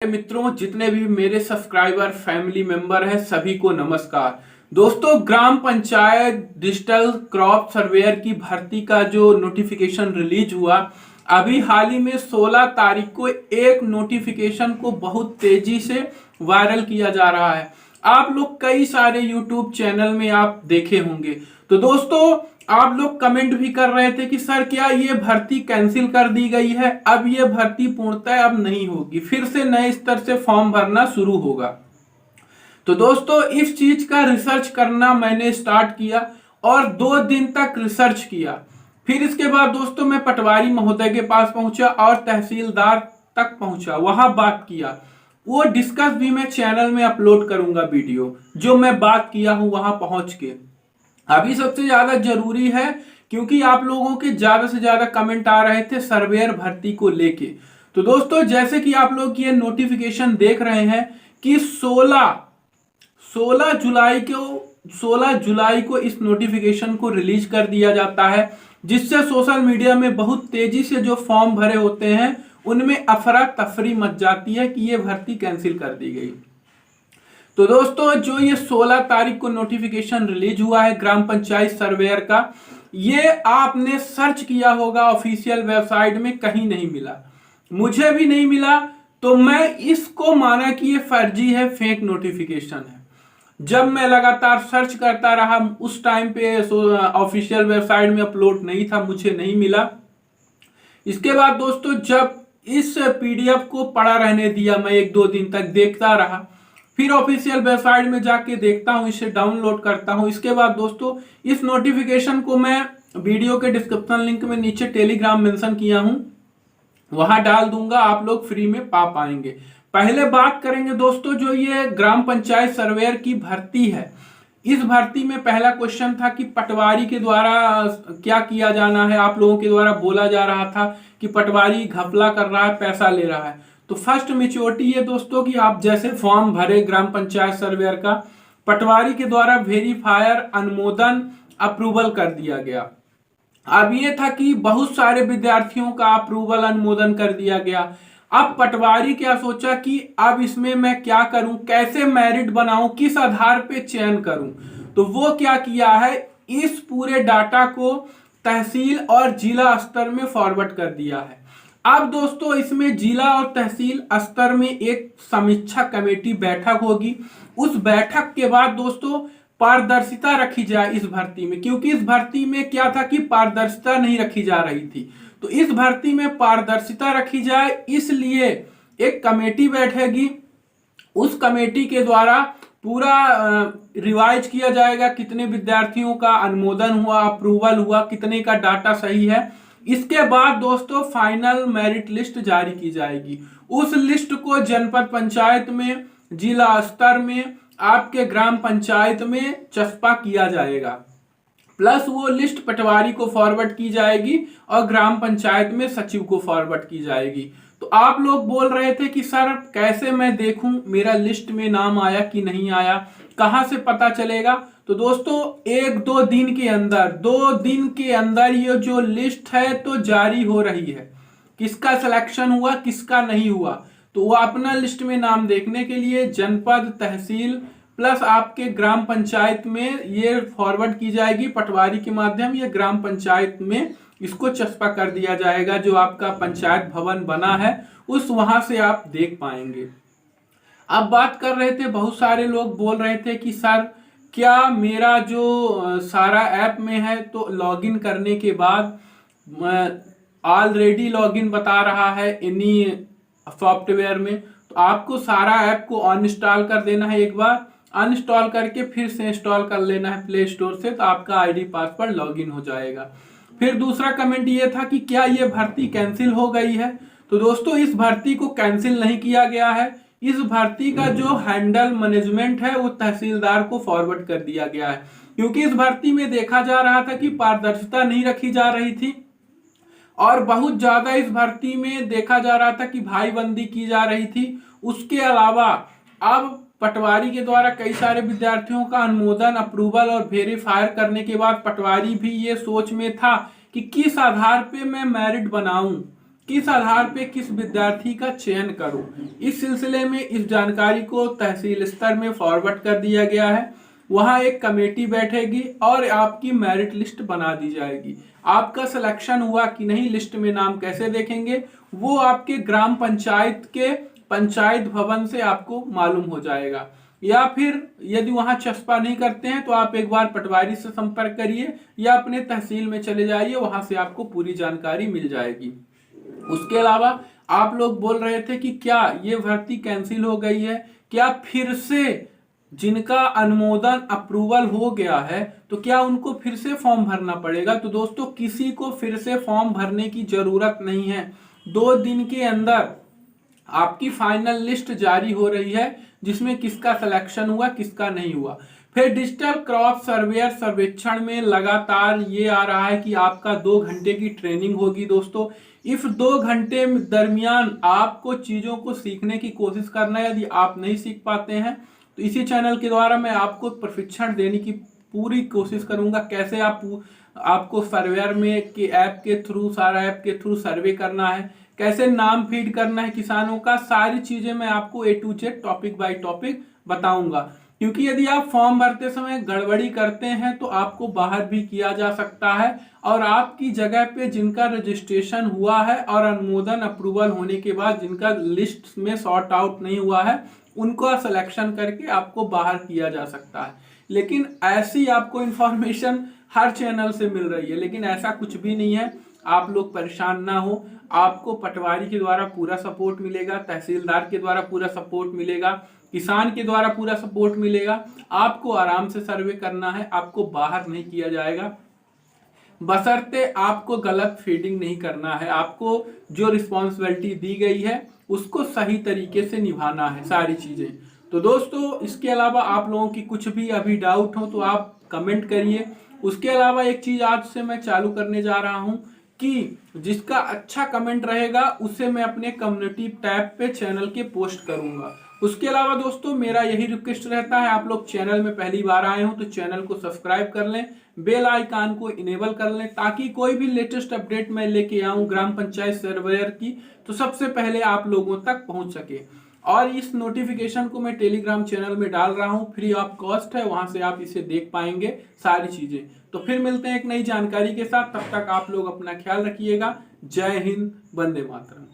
मित्रों, जितने भी मेरे सब्सक्राइबर फैमिली मेंबर हैं सभी को नमस्कार। दोस्तों, ग्राम पंचायत डिजिटल क्रॉप सर्वेयर की भर्ती का जो नोटिफिकेशन रिलीज हुआ, अभी हाल ही में 16 तारीख को एक नोटिफिकेशन को बहुत तेजी से वायरल किया जा रहा है। आप लोग कई सारे यूट्यूब चैनल में आप देखे होंगे। तो दोस्तों, आप लोग कमेंट भी कर रहे थे कि सर क्या ये भर्ती कैंसिल कर दी गई है, अब ये भर्ती पूर्णतः अब नहीं होगी, फिर से नए स्तर से फॉर्म भरना शुरू होगा। तो दोस्तों, इस चीज का रिसर्च करना मैंने स्टार्ट किया और 2 दिन तक रिसर्च किया। फिर इसके बाद दोस्तों मैं पटवारी महोदय के पास पहुंचा और तहसीलदार तक पहुंचा, वहां बात किया। वो डिस्कस भी मैं चैनल में अपलोड करूंगा वीडियो, जो मैं बात किया हूं वहां पहुंच के। अभी सबसे ज्यादा जरूरी है क्योंकि आप लोगों के ज्यादा से ज्यादा कमेंट आ रहे थे सर्वेयर भर्ती को लेके। तो दोस्तों, जैसे कि आप लोग ये नोटिफिकेशन देख रहे हैं कि 16 जुलाई को इस नोटिफिकेशन को रिलीज कर दिया जाता है, जिससे सोशल मीडिया में बहुत तेजी से जो फॉर्म भरे होते हैं उनमें अफरा तफरी मच जाती है कि ये भर्ती कैंसिल कर दी गई। तो दोस्तों, जो ये 16 तारीख को नोटिफिकेशन रिलीज हुआ है ग्राम पंचायत सर्वेयर का, ये आपने सर्च किया होगा ऑफिशियल वेबसाइट में, कहीं नहीं मिला, मुझे भी नहीं मिला। तो मैं इसको माना कि ये फर्जी है, फेक नोटिफिकेशन है। जब मैं लगातार सर्च करता रहा, उस टाइम पे ऑफिशियल वेबसाइट में अपलोड नहीं था, मुझे नहीं मिला। इसके बाद दोस्तों, जब इस पीडीएफ को पड़ा रहने दिया, मैं 1-2 दिन तक देखता रहा, फिर ऑफिशियल वेबसाइट में जाके देखता हूं, इसे डाउनलोड करता हूं। इसके बाद दोस्तों, इस नोटिफिकेशन को मैं वीडियो के डिस्क्रिप्शन लिंक में नीचे टेलीग्राम मेंशन किया हूं, वहां डाल दूंगा, आप लोग फ्री में पा पाएंगे। पहले बात करेंगे दोस्तों, जो ये ग्राम पंचायत सर्वेयर की भर्ती है, इस भर्ती में पहला क्वेश्चन था कि पटवारी के द्वारा क्या किया जाना है। आप लोगों के द्वारा बोला जा रहा था कि पटवारी घपला कर रहा है, पैसा ले रहा है। तो फर्स्ट मेच्योरिटी ये दोस्तों कि आप जैसे फॉर्म भरे ग्राम पंचायत सर्वेयर का, पटवारी के द्वारा वेरीफायर अनुमोदन अप्रूवल कर दिया गया। अब ये था कि बहुत सारे विद्यार्थियों का अप्रूवल अनुमोदन कर दिया गया। अब पटवारी क्या सोचा कि अब इसमें मैं क्या करूं, कैसे मेरिट बनाऊं, किस आधार पे चयन करूं। तो वो क्या किया है, इस पूरे डाटा को तहसील और जिला स्तर में फॉरवर्ड कर दिया है। अब दोस्तों, इसमें जिला और तहसील स्तर में एक समीक्षा कमेटी बैठक होगी। उस बैठक के बाद दोस्तों पारदर्शिता रखी जाए इस भर्ती में, क्योंकि इस भर्ती में क्या था कि पारदर्शिता नहीं रखी जा रही थी। तो इस भर्ती में पारदर्शिता रखी जाए, इसलिए एक कमेटी बैठेगी। उस कमेटी के द्वारा पूरा रिवाइज किया जाएगा, कितने विद्यार्थियों का अनुमोदन हुआ, अप्रूवल हुआ, कितने का डाटा सही है। इसके बाद दोस्तों फाइनल मेरिट लिस्ट जारी की जाएगी। उस लिस्ट को जनपद पंचायत में, जिला स्तर में, आपके ग्राम पंचायत में चस्पा किया जाएगा। प्लस वो लिस्ट पटवारी को फॉरवर्ड की जाएगी और ग्राम पंचायत में सचिव को फॉरवर्ड की जाएगी। तो आप लोग बोल रहे थे कि सर कैसे मैं देखूं मेरा लिस्ट में नाम आया कि नहीं आया, कहां से पता चलेगा। तो दोस्तों 1-2 दिन के अंदर, 2 दिन के अंदर ये जो लिस्ट है तो जारी हो रही है, किसका सिलेक्शन हुआ किसका नहीं हुआ। तो वो अपना लिस्ट में नाम देखने के लिए जनपद, तहसील प्लस आपके ग्राम पंचायत में ये फॉरवर्ड की जाएगी पटवारी के माध्यम, ये ग्राम पंचायत में इसको चस्पा कर दिया जाएगा। जो आपका पंचायत भवन बना है उस वहां से आप देख पाएंगे। अब बात कर रहे थे, बहुत सारे लोग बोल रहे थे कि सर क्या मेरा जो सारा ऐप में है तो लॉगिन करने के बाद ऑलरेडी लॉगिन बता रहा है इन्हीं सॉफ्टवेयर में, तो आपको सारा ऐप को अनइंस्टॉल कर देना है। एक बार अनइंस्टॉल करके फिर से इंस्टॉल कर लेना है प्ले स्टोर से, तो आपका आईडी पासवर्ड लॉगिन हो जाएगा। फिर दूसरा कमेंट ये था कि क्या ये भर्ती कैंसिल हो गई है। तो दोस्तों इस भर्ती को कैंसिल नहीं किया गया है। इस भर्ती का जो हैंडल मैनेजमेंट है वो तहसीलदार को फॉरवर्ड कर दिया गया है, क्योंकि इस भर्ती में देखा जा रहा था कि पारदर्शिता नहीं रखी जा रही थी और बहुत ज्यादा इस भर्ती में देखा जा रहा था कि भाईबंदी की जा रही थी। उसके अलावा अब पटवारी के द्वारा कई सारे विद्यार्थियों का अनुमोदन, अप्रूवल और वेरीफायर करने के बाद पटवारी भी ये सोच में था कि किस आधार पे मैं मेरिट बनाऊं, किस आधार पे किस विद्यार्थी का चयन करूं। इस सिलसिले में इस जानकारी को तहसील स्तर में फॉरवर्ड कर दिया गया है। वहां एक कमेटी बैठेगी और आपकी मेरिट लिस्ट बना दी जाएगी। आपका सिलेक्शन हुआ कि नहीं, लिस्ट में नाम कैसे देखेंगे, वो आपके ग्राम पंचायत के पंचायत भवन से आपको मालूम हो जाएगा। या फिर यदि वहां चस्पा नहीं करते हैं तो आप एक बार पटवारी से संपर्क करिए या अपने तहसील में चले जाइए, वहां से आपको पूरी जानकारी मिल जाएगी। उसके अलावा आप लोग बोल रहे थे कि क्या ये भर्ती कैंसिल हो गई है, क्या फिर से जिनका अनुमोदन अप्रूवल हो गया है तो क्या उनको फिर से फॉर्म भरना पड़ेगा। तो दोस्तों किसी को फिर से फॉर्म भरने की जरूरत नहीं है। 2 दिन के अंदर आपकी फाइनल लिस्ट जारी हो रही है जिसमें किसका सिलेक्शन हुआ किसका नहीं हुआ। फिर डिजिटल क्रॉप सर्वेयर सर्वेक्षण में लगातार ये आ रहा है कि आपका 2 घंटे की ट्रेनिंग होगी दोस्तों। इस 2 घंटे दरमियान आपको चीजों को सीखने की कोशिश करना है। यदि आप नहीं सीख पाते हैं तो इसी चैनल के द्वारा मैं आपको प्रशिक्षण देने की पूरी कोशिश करूंगा। कैसे आपको सर्वेयर में के ऐप के थ्रू, सारा ऐप के थ्रू सर्वे करना है, कैसे नाम फीड करना है किसानों का, सारी चीजें मैं आपको A to Z topic by topic बताऊंगा। क्योंकि यदि आप फॉर्म भरते समय गड़बड़ी करते हैं तो आपको बाहर भी किया जा सकता है और आपकी जगह पे जिनका रजिस्ट्रेशन हुआ है और अनुमोदन अप्रूवल होने के बाद जिनका लिस्ट में सॉर्ट आउट नहीं हुआ है उनको सिलेक्शन करके आपको बाहर किया जा सकता है। लेकिन ऐसी आपको इंफॉर्मेशन हर चैनल से मिल रही है, लेकिन ऐसा कुछ भी नहीं है। आप लोग परेशान ना हो, आपको पटवारी के द्वारा पूरा सपोर्ट मिलेगा, तहसीलदार के द्वारा पूरा सपोर्ट मिलेगा, किसान के द्वारा पूरा सपोर्ट मिलेगा। आपको आराम से सर्वे करना है, आपको बाहर नहीं किया जाएगा, बशर्ते आपको गलत फीडिंग नहीं करना है। आपको जो रिस्पॉन्सिबिलिटी दी गई है उसको सही तरीके से निभाना है सारी चीजें। तो दोस्तों इसके अलावा आप लोगों की कुछ भी अभी डाउट हो तो आप कमेंट करिए। उसके अलावा एक चीज आज से मैं चालू करने जा रहा हूं कि जिसका अच्छा कमेंट रहेगा उसे मैं अपने कम्युनिटी टैब पे चैनल के पोस्ट करूंगा। उसके अलावा दोस्तों मेरा यही रिक्वेस्ट रहता है, आप लोग चैनल में पहली बार आए हो तो चैनल को सब्सक्राइब कर लें, बेल आइकन को इनेबल कर लें ताकि कोई भी लेटेस्ट अपडेट मैं लेके आऊं ग्राम पंचायत सर्वेयर की तो सबसे पहले आप लोगों तक पहुंच सके। और इस नोटिफिकेशन को मैं टेलीग्राम चैनल में डाल रहा हूं, फ्री ऑफ कॉस्ट है, वहां से आप इसे देख पाएंगे सारी चीजें। तो फिर मिलते हैं एक नई जानकारी के साथ, तब तक आप लोग अपना ख्याल रखिएगा। जय हिंद, वंदे मातरम।